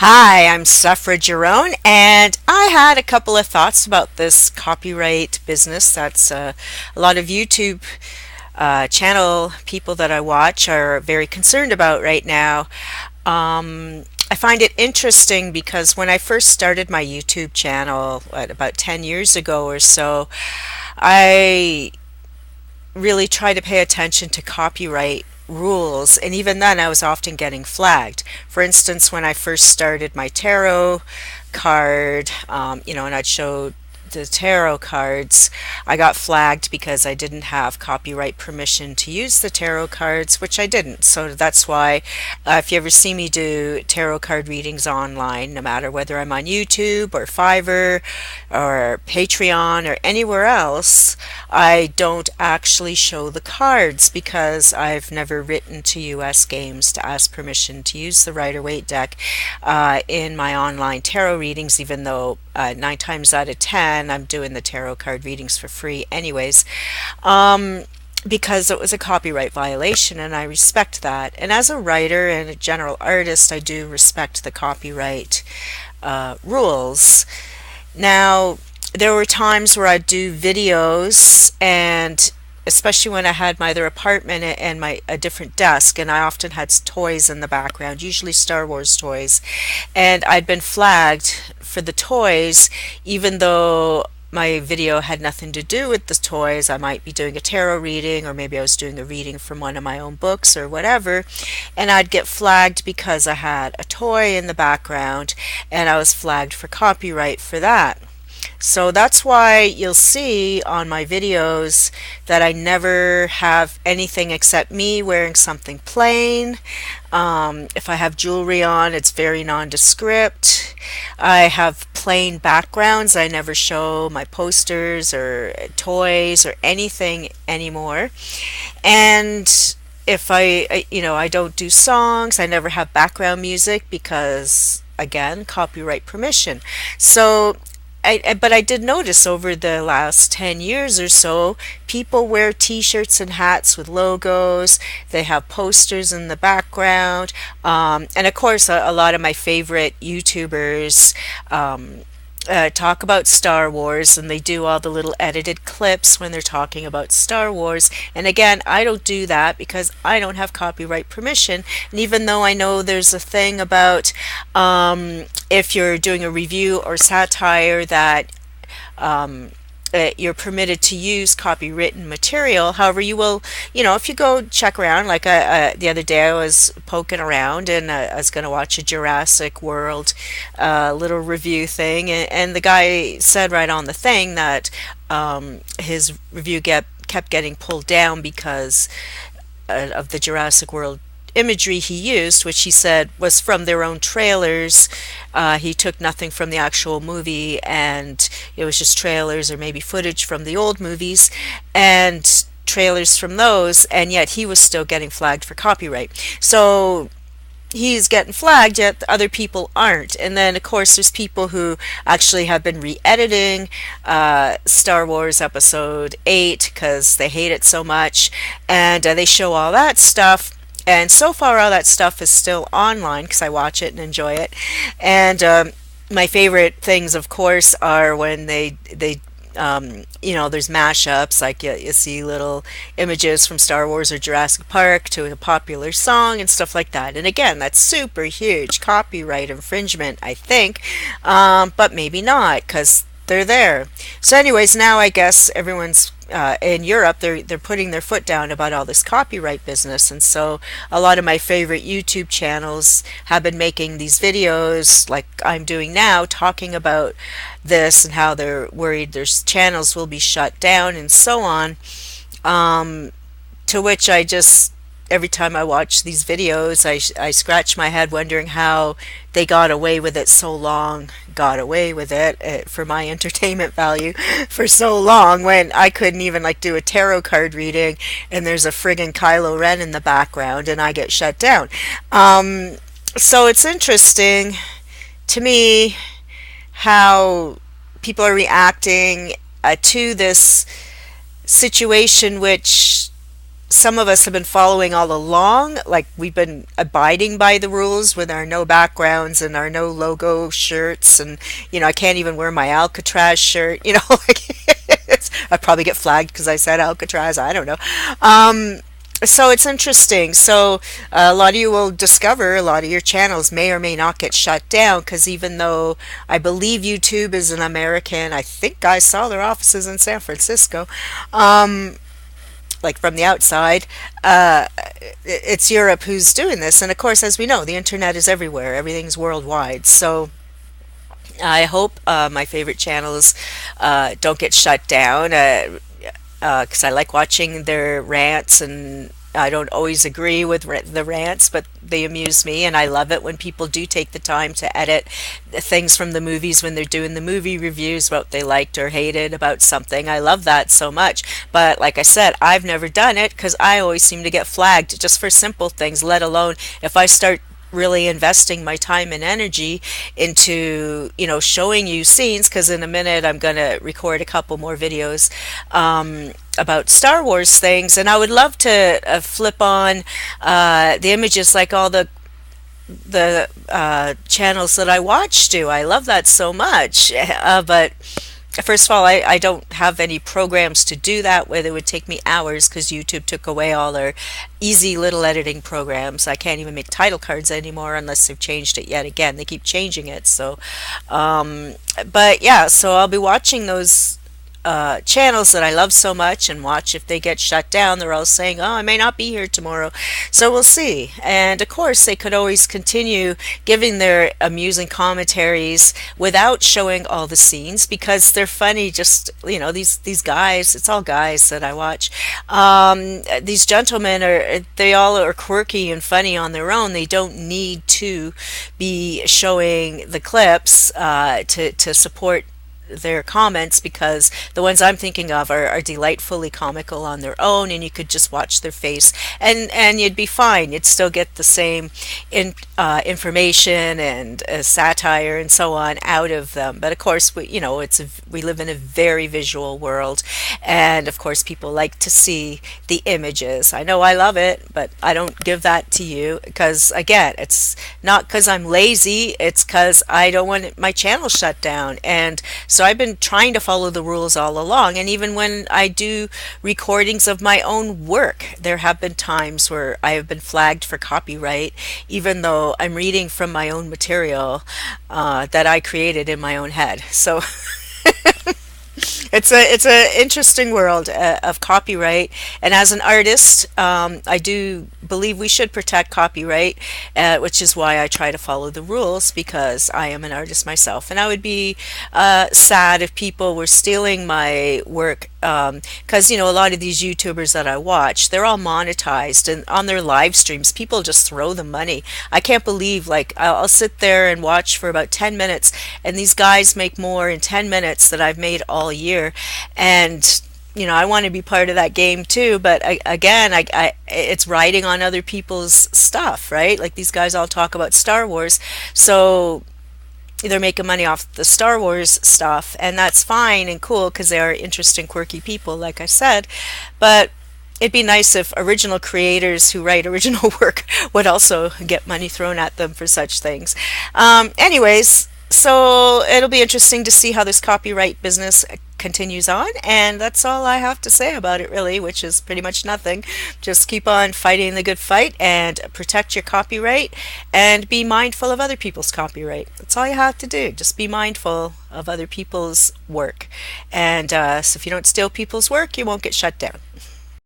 Hi, I'm Suffrage Jerome, and I had a couple of thoughts about this copyright business. That's a lot of YouTube channel people that I watch are very concerned about right now. I find it interesting because when I first started my YouTube channel, about 10 years ago or so, I really try to pay attention to copyright rules, and even then I was often getting flagged. For instance, when I first started my tarot card, and I'd show the tarot cards, I got flagged because I didn't have copyright permission to use the tarot cards, which I didn't. So that's why, if you ever see me do tarot card readings online, no matter whether I'm on YouTube or Fiverr or Patreon or anywhere else, I don't actually show the cards because I've never written to US Games to ask permission to use the Rider-Waite deck in my online tarot readings, even though 9 times out of 10 I'm doing the tarot card readings for free anyways, because it was a copyright violation, and I respect that. And as a writer and a general artist, I do respect the copyright rules. Now, there were times where I'd do videos, and especially when I had my other apartment and my a different desk, and I often had toys in the background, usually Star Wars toys, and I'd been flagged for the toys, even though my video had nothing to do with the toys. I might be doing a tarot reading, or maybe I was doing a reading from one of my own books or whatever, and I'd get flagged because I had a toy in the background, and I was flagged for copyright for that. So that's why you'll see on my videos that I never have anything except me wearing something plain. If I have jewelry on, it's very nondescript. I have plain backgrounds. I never show my posters or toys or anything anymore. And if I don't do songs. I never have background music because, again, copyright permission. So but I did notice over the last 10 years or so, people wear t-shirts and hats with logos. They have posters in the background. And of course, a lot of my favorite YouTubers talk about Star Wars, and they do all the little edited clips when they're talking about Star Wars. And again, I don't do that because I don't have copyright permission. And even though I know there's a thing about if you're doing a review or satire that you're permitted to use copywritten material. However, you will, if you go check around, like the other day I was poking around, and I was going to watch a Jurassic World little review thing, and the guy said right on the thing that his review kept getting pulled down because of the Jurassic World imagery he used, which he said was from their own trailers. He took nothing from the actual movie, and it was just trailers or maybe footage from the old movies and trailers from those, and yet he was still getting flagged for copyright. So he's getting flagged, yet other people aren't. And then, of course, there's people who actually have been re-editing Star Wars Episode 8 because they hate it so much, and they show all that stuff. And so far, all that stuff is still online because I watch it and enjoy it. And my favorite things, of course, are when there's mashups, like you see little images from Star Wars or Jurassic Park to a popular song and stuff like that. And again, that's super huge copyright infringement, I think, but maybe not because they're there. So anyways, now I guess everyone's in Europe, they're putting their foot down about all this copyright business, and so a lot of my favorite YouTube channels have been making these videos like I'm doing now, talking about this and how they're worried their channels will be shut down and so on. To which I just, every time I watch these videos, I scratch my head wondering how they got away with it so long, got away with it for my entertainment value for so long, when I couldn't even like do a tarot card reading and there's a friggin' Kylo Ren in the background and I get shut down. So it's interesting to me how people are reacting to this situation, which some of us have been following all along, like we've been abiding by the rules with our no backgrounds and our no logo shirts, and I can't even wear my Alcatraz shirt, like I probably get flagged because I said Alcatraz, I don't know. So it's interesting. So a lot of you will discover a lot of your channels may or may not get shut down because even though I believe YouTube is an American, I think I saw their offices in San Francisco. Like from the outside, it's Europe who's doing this. And of course, as we know, the internet is everywhere, everything's worldwide. So I hope my favorite channels don't get shut down because I like watching their rants, and I don't always agree with the rants, but they amuse me, and I love it when people do take the time to edit the things from the movies when they're doing the movie reviews, what they liked or hated about something. I love that so much. But like I said, I've never done it because I always seem to get flagged just for simple things, let alone if I start really investing my time and energy into showing you scenes, because in a minute I'm going to record a couple more videos about Star Wars things, and I would love to flip on the images like all the channels that I watch do. I love that so much, but first of all, I don't have any programs to do that, where it would take me hours because YouTube took away all their easy little editing programs. I can't even make title cards anymore unless they've changed it yet again. They keep changing it. So, but yeah, so I'll be watching those channels that I love so much and watch if they get shut down. They're all saying, oh, I may not be here tomorrow. So we'll see. And of course, they could always continue giving their amusing commentaries without showing all the scenes because they're funny. Just, these guys, it's all guys that I watch. These gentlemen they all are quirky and funny on their own. They don't need to be showing the clips to support their comments, because the ones I'm thinking of are delightfully comical on their own, and you could just watch their face and you'd be fine. You'd still get the same information and satire and so on out of them. But of course, we live in a very visual world, and of course people like to see the images. I know I love it, but I don't give that to you because, again, it's not because I'm lazy, it's because I don't want my channel shut down. And so I've been trying to follow the rules all along, and even when I do recordings of my own work, there have been times where I have been flagged for copyright, even though I'm reading from my own material that I created in my own head. So it's a interesting world of copyright, and as an artist, I do believe we should protect copyright, which is why I try to follow the rules, because I am an artist myself, and I would be sad if people were stealing my work, because a lot of these YouTubers that I watch, they're all monetized, and on their live streams people just throw them money. I can't believe, like, I'll sit there and watch for about 10 minutes, and these guys make more in 10 minutes than I've made all year. And I want to be part of that game too, but again, it's riding on other people's stuff, right? Like, these guys all talk about Star Wars, so they're making money off the Star Wars stuff, and that's fine and cool because they are interesting, quirky people, like I said. But it'd be nice if original creators who write original work would also get money thrown at them for such things. Anyways, so it'll be interesting to see how this copyright business continues on, and that's all I have to say about it, really, which is pretty much nothing. Just keep on fighting the good fight and protect your copyright and be mindful of other people's copyright. That's all you have to do. Just be mindful of other people's work, and so if you don't steal people's work, you won't get shut down.